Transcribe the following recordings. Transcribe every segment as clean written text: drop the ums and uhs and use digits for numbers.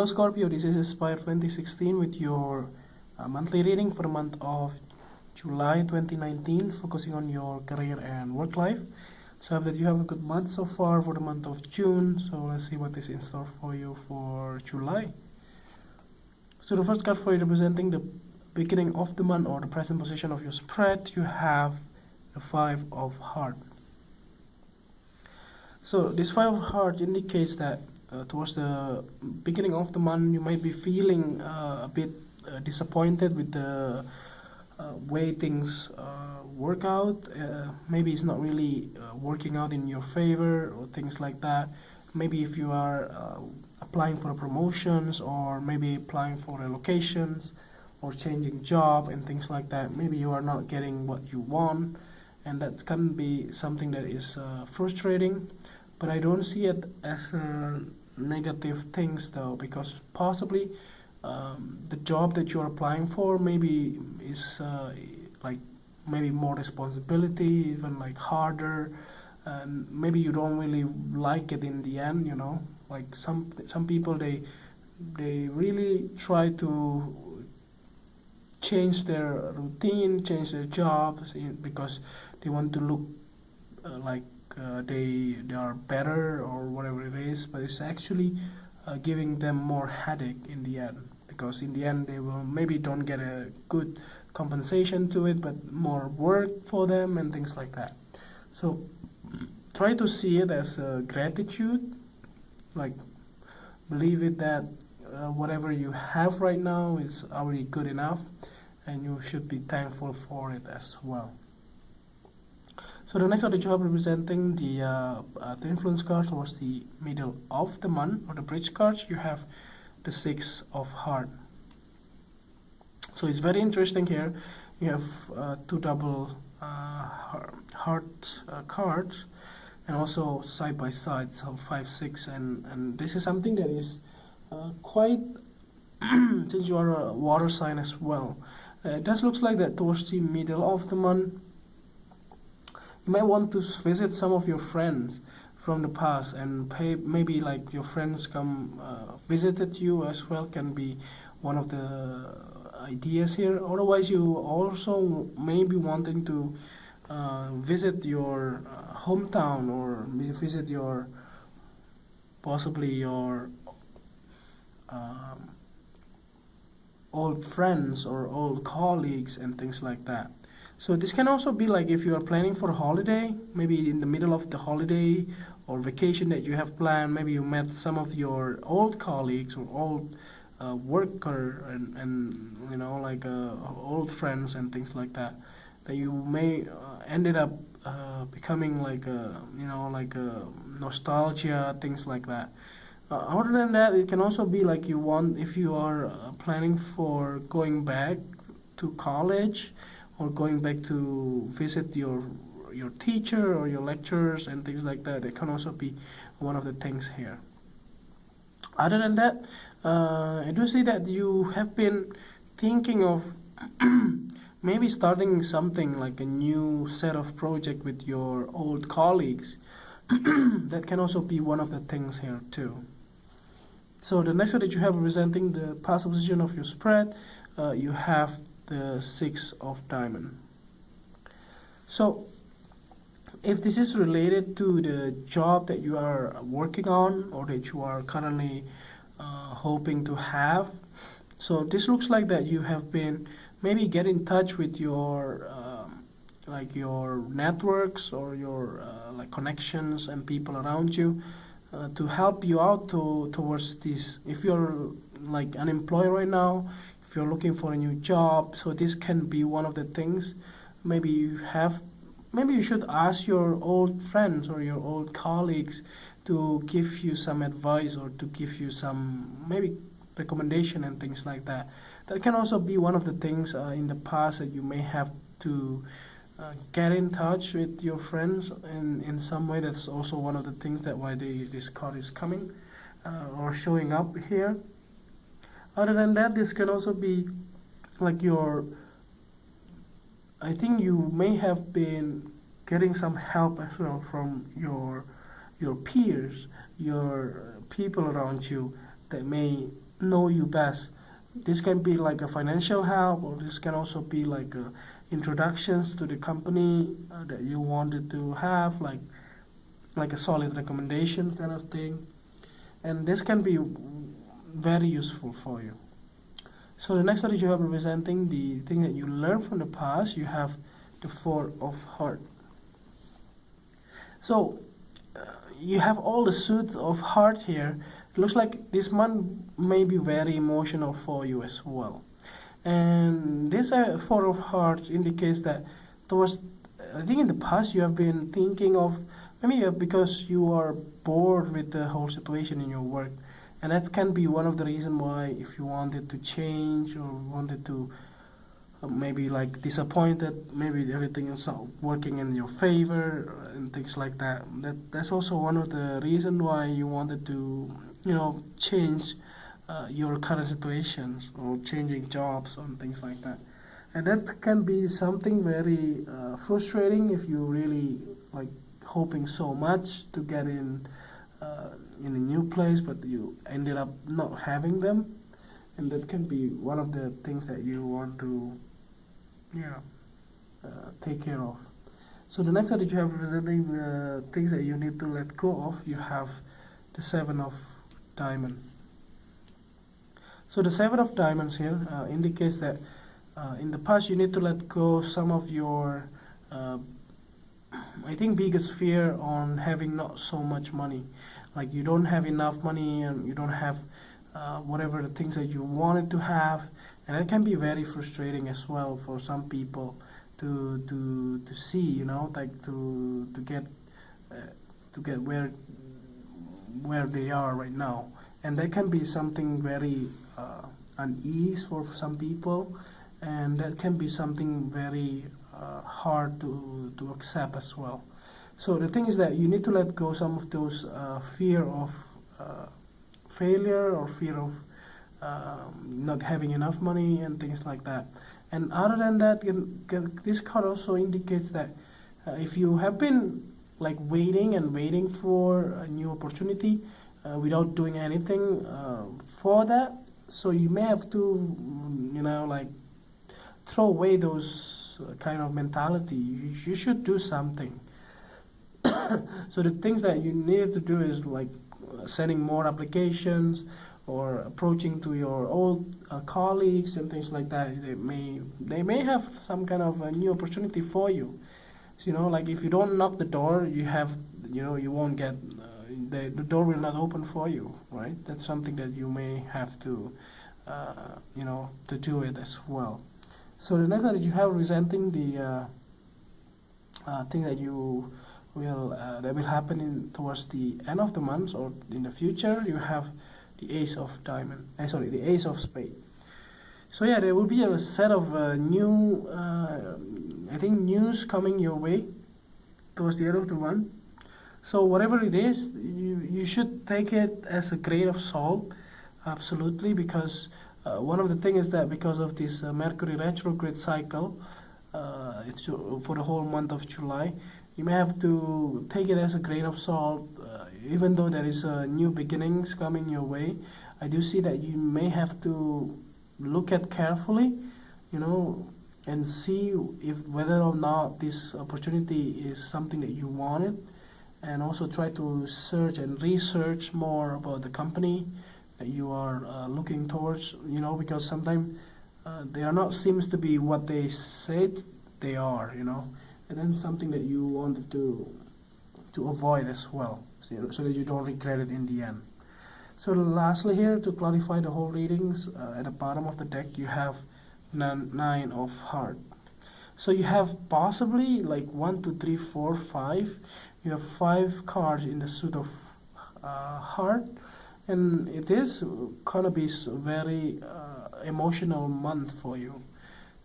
Hello Scorpio, this is Aspire 2016 with your monthly reading for the month of July 2019, focusing on your career and work life. So I hope that you have a good month so far for the month of June. So let's see what is in store for you for July. So the first card for you representing the beginning of the month or the present position of your spread, you have the Five of Hearts. So this Five of Hearts indicates that towards the beginning of the month you might be feeling a bit disappointed with the way things work out. Maybe it's not really working out in your favor or things like that. Maybe if you are applying for promotions or maybe applying for relocations or changing job and things like that, maybe you are not getting what you want, and that can be something that is frustrating. But I don't see it as negative things though, because possibly the job that you're applying for maybe is like maybe more responsibility, even like harder, and maybe you don't really like it in the end, you know. Like some people, they really try to change their routine, change their jobs because they want to look like they are better or whatever it is, but it's actually giving them more headache in the end, because in the end they will maybe don't get a good compensation to it, but more work for them and things like that. So try to see it as a gratitude, like believe it that whatever you have right now is already good enough, and you should be thankful for it as well. So the next card that you have representing the influence card towards the middle of the month, or the bridge cards, you have the Six of Hearts. So it's very interesting here. You have two double heart cards, and also side by side, so 5, 6, and this is something that is quite since you are a water sign as well. It does looks like that towards the middle of the month you might want to visit some of your friends from the past, and maybe like your friends come visited you as well, can be one of the ideas here. Otherwise, you also may be wanting to visit your hometown, or visit your possibly your old friends or old colleagues and things like that. So this can also be like if you are planning for a holiday, maybe in the middle of the holiday or vacation that you have planned, maybe you met some of your old colleagues or old worker and you know, like old friends and things like that, that you may ended up becoming like a, you know, like a nostalgia, things like that. Other than that, it can also be like you want, if you are planning for going back to college or going back to visit your teacher or your lecturers and things like that. It can also be one of the things here. Other than that, I do see that you have been thinking of maybe starting something like a new set of project with your old colleagues. That can also be one of the things here too. So the next one that you have representing the past position of your spread, you have the Six of Diamonds. So if this is related to the job that you are working on or that you are currently hoping to have, so this looks like that you have been maybe get in touch with your like your networks or your like connections and people around you to help you out towards this. If you're like unemployed right now, if you're looking for a new job, so this can be one of the things. Maybe you should ask your old friends or your old colleagues to give you some advice or to give you some maybe recommendation and things like that. That can also be one of the things in the past that you may have to get in touch with your friends in some way. That's also one of the things that why this card is coming or showing up here. Other than that, this can also be like I think you may have been getting some help as well from your peers, your people around you that may know you best. This can be like a financial help, or this can also be like introductions to the company that you wanted to have, like a solid recommendation kind of thing. And this can be very useful for you. So the next one that you have representing the thing that you learned from the past, you have the Four of Heart. So you have all the suit of heart here. It looks like this month may be very emotional for you as well. And this Four of Hearts indicates that towards, I think in the past you have been thinking of maybe because you are bored with the whole situation in your work, and that can be one of the reasons why if you wanted to change or wanted to maybe like disappointed, maybe everything is not working in your favor and things like that. That's also one of the reasons why you wanted to change your current situations or changing jobs or things like that. And that can be something very frustrating if you really like hoping so much to get in a new place, but you ended up not having them, and that can be one of the things that you want to take care of. So the next one that you have representing things that you need to let go of, you have the Seven of Diamonds. So the Seven of Diamonds here indicates that in the past you need to let go some of your I think biggest fear on having not so much money. Like you don't have enough money and you don't have whatever the things that you wanted to have, and that can be very frustrating as well for some people to see, like to get where they are right now, and that can be something very unease for some people, and that can be something very hard to accept as well. So the thing is that you need to let go some of those fear of failure or fear of not having enough money and things like that. And other than that, this card also indicates that if you have been like waiting and waiting for a new opportunity without doing anything for that, so you may have to like throw away those kind of mentality. You should do something. So the things that you need to do is like sending more applications or approaching to your old colleagues and things like that. They may have some kind of a new opportunity for you. So, like if you don't knock the door, you won't get the door will not open for you, right? That's something that you may have to to do it as well. So the next one that you have representing the thing that you will that will happen towards the end of the month or in the future, you have the Ace of Diamond. The Ace of Spade. So yeah, there will be a set of new, I think, news coming your way towards the end of the month. So whatever it is, you should take it as a grain of salt, absolutely, because one of the things is that because of this Mercury retrograde cycle, it's for the whole month of July, you may have to take it as a grain of salt. Even though there is new beginnings coming your way, I do see that you may have to look at carefully, and see if whether or not this opportunity is something that you wanted, and also try to search and research more about the company that you are looking towards, because sometimes they are not seems to be what they said they are, and then something that you wanted to avoid as well, so that you don't regret it in the end. So lastly here, to clarify the whole readings, at the bottom of the deck you have Nine of Heart. So you have possibly like 1, 2, 3, 4, 5. You have 5 cards in the suit of heart, and it is gonna be very emotional month for you.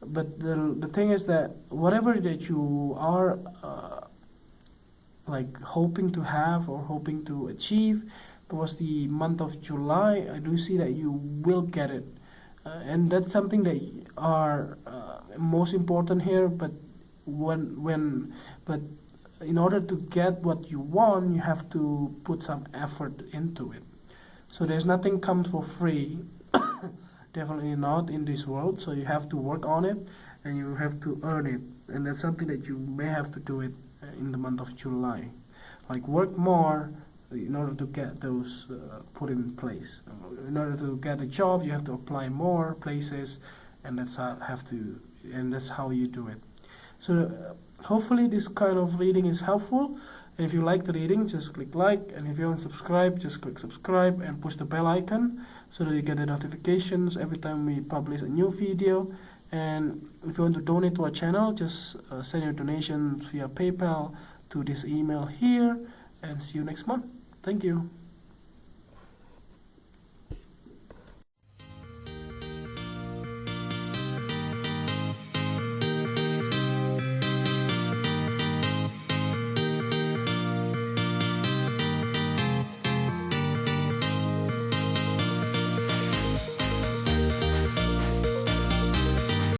But the thing is that whatever that you are like hoping to have or hoping to achieve towards the month of July, I do see that you will get it, and that's something that are most important here. But but in order to get what you want, you have to put some effort into it. So there's nothing comes for free. definitely not in this world. So you have to work on it, and you have to earn it, and that's something that you may have to do it in the month of July. Like work more in order to get those put in place. In order to get a job, you have to apply more places, and that's how you do it. So hopefully this kind of reading is helpful. And if you like the reading, just click like, and if you haven't subscribed, just click subscribe and push the bell icon so that you get the notifications every time we publish a new video. And if you want to donate to our channel, just send your donation via PayPal to this email here, and see you next month. Thank you.